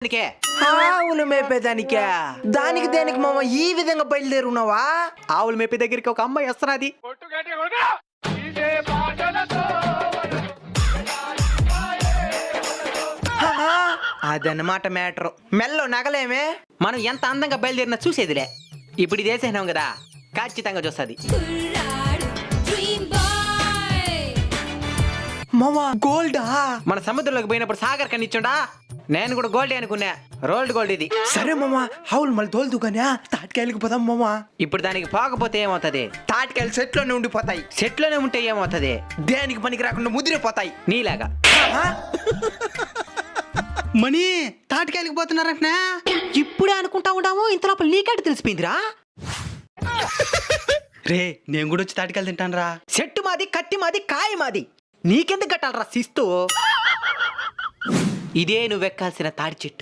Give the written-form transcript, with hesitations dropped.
ఆవులు మేపేదానికే దానికి దేనికి మామ ఈ విధంగా బయలుదేరున్నావా? ఆవులు మేపే దగ్గరికి ఒక అమ్మాయి వస్తున్నది. అదన్నమాట మ్యాటర్. మెల్లో నగలేమే మనం ఎంత అందంగా బయలుదేరినా చూసేదిలే. ఇప్పుడు ఇది వేసేసినాం కదా, ఖచ్చితంగా చూస్తుంది. మామా గోల్డా? మన సముద్రంలోకి పోయినప్పుడు సాగర్ కనిచ్చుండా, నేను కూడా గోల్డ్ అనుకున్నా. రోల్డ్ గోల్డ్ ఇది. సరే మామా, ఆవులు మళ్ళీ తోలుదు కానీ తాటికాయలకు పోదాం మామా. ఇప్పుడు దానికి పోకపోతే ఏమవుతుంది? తాటికాయలు సెట్లోనే ఉండిపోతాయి. సెట్లోనే ఉంటే ఏమవుతుంది? దేనికి పనికి రాకుండా ముదిరిపోతాయి నీలాగా. మణి తాటికాయలకు పోతున్నారంటనా? ఇప్పుడే అనుకుంటా ఉంటాము, ఇంతలోపల నీకేంటి తెలిసిపోయిందిరా? రే నేను కూడా వచ్చి తాటికాయలు తింటాను రా. చెట్టు మాది, కత్తి మాది, కాయ మాది, నీకెందుకు కట్టాలరా శిస్తు? ఇదే నువ్వెక్కాల్సిన తాడి చెట్టు.